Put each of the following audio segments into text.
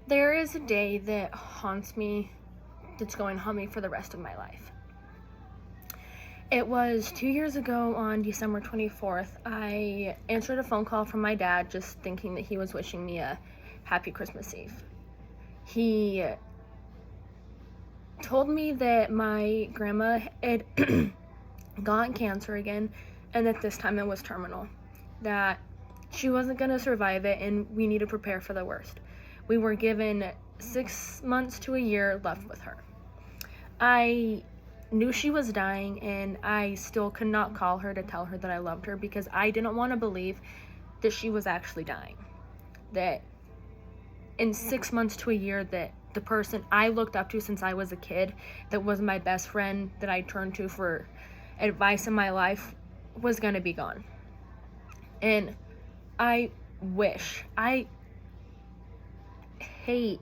There is a day that haunts me, that's going to haunt me for the rest of my life. It was 2 years ago on December 24th. I answered a phone call from my dad just thinking that he was wishing me a happy Christmas Eve. He told me that my grandma had gotten cancer again, and that this time it was terminal. That she wasn't going to survive it, and we need to prepare for the worst. We were given 6 months to a year left with her. I knew she was dying, and I still could not call her to tell her that I loved her because I didn't want to believe that she was actually dying. That in 6 months to a year, that the person I looked up to since I was a kid, that was my best friend, that I turned to for advice in my life, was going to be gone. And I hate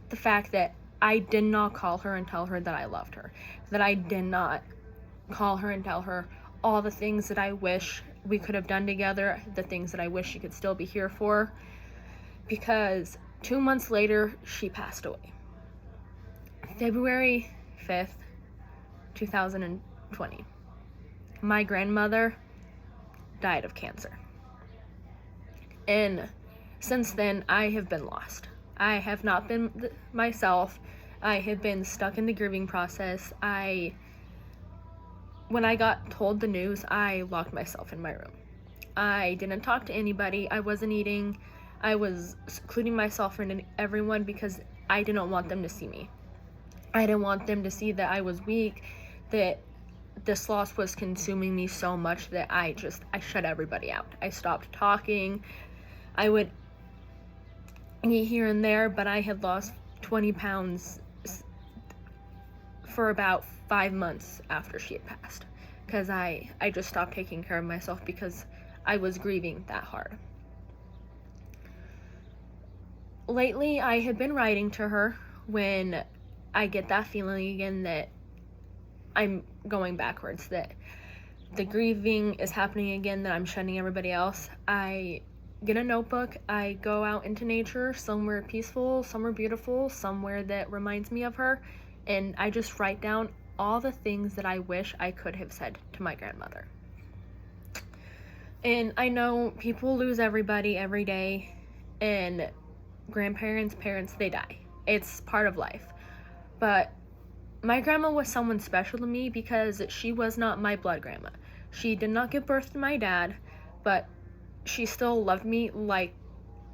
the fact that I did not call her and tell her that I loved her. That I did not call her and tell her all the things that I wish we could have done together, the things that I wish she could still be here for. Because 2 months later, she passed away. February 5th, 2020. My grandmother died of cancer. And since then, I have been lost. I have not been myself. I have been stuck in the grieving process. When I got told the news, I locked myself in my room. I didn't talk to anybody. I wasn't eating. I was secluding myself from everyone because I didn't want them to see me. I didn't want them to see that I was weak, that this loss was consuming me so much that I shut everybody out. I stopped talking. I would eat here and there, but I had lost 20 pounds for about 5 months after she had passed, because I just stopped taking care of myself because I was grieving that hard. Lately, I have been writing to her when I get that feeling again that I'm going backwards, that the grieving is happening again, that I'm shutting everybody else. I get a notebook, I go out into nature, somewhere peaceful, somewhere beautiful, somewhere that reminds me of her, and I just write down all the things that I wish I could have said to my grandmother. And I know people lose everybody every day, and grandparents, parents, they die. It's part of life. But my grandma was someone special to me because she was not my blood grandma. She did not give birth to my dad, but she still loved me like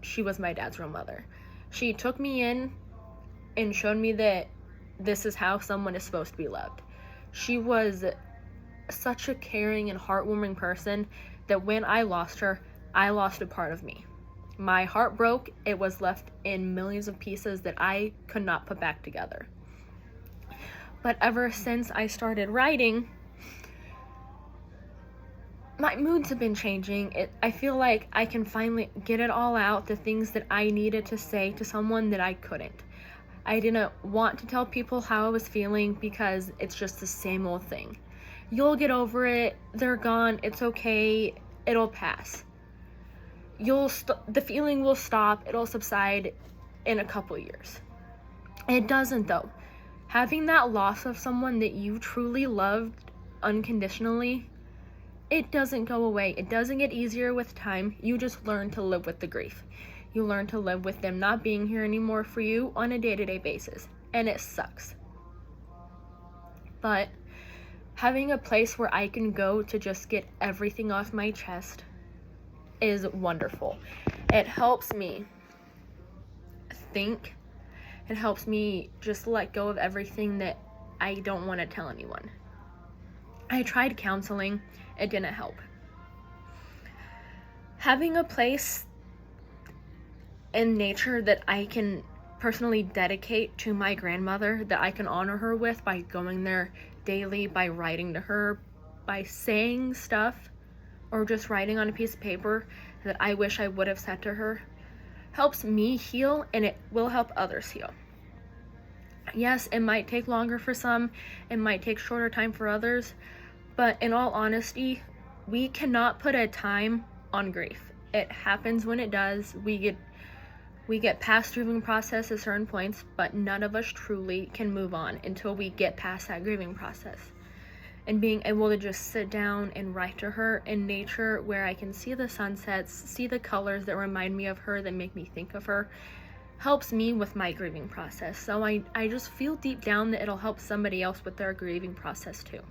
she was my dad's real mother. She took me in and showed me that this is how someone is supposed to be loved. She was such a caring and heartwarming person that when I lost her, I lost a part of me. My heart broke. It was left in millions of pieces that I could not put back together. But ever since I started writing, my moods have been changing. I feel like I can finally get it all out, the things that I needed to say to someone that I couldn't. I didn't want to tell people how I was feeling because it's just the same old thing. You'll get over it. They're gone. It's okay. It'll pass. The feeling will stop. It'll subside in a couple years. It doesn't, though. Having that loss of someone that you truly loved unconditionally, it doesn't go away. It doesn't get easier with time. You just learn to live with the grief. You learn to live with them not being here anymore for you on a day-to-day basis. And it sucks. But having a place where I can go to just get everything off my chest is wonderful. It helps me think. It helps me just let go of everything that I don't want to tell anyone. I tried counseling. It didn't help. Having a place in nature that I can personally dedicate to my grandmother, that I can honor her with by going there daily, by writing to her, by saying stuff, or just writing on a piece of paper that I wish I would have said to her, helps me heal, and it will help others heal. Yes, it might take longer for some, it might take shorter time for others, but in all honesty, we cannot put a time on grief. It happens when it does. We get We get past grieving process at certain points, but none of us truly can move on until we get past that grieving process. And being able to just sit down and write to her in nature, where I can see the sunsets, see the colors that remind me of her, that make me think of her, helps me with my grieving process. So I just feel deep down that it'll help somebody else with their grieving process too.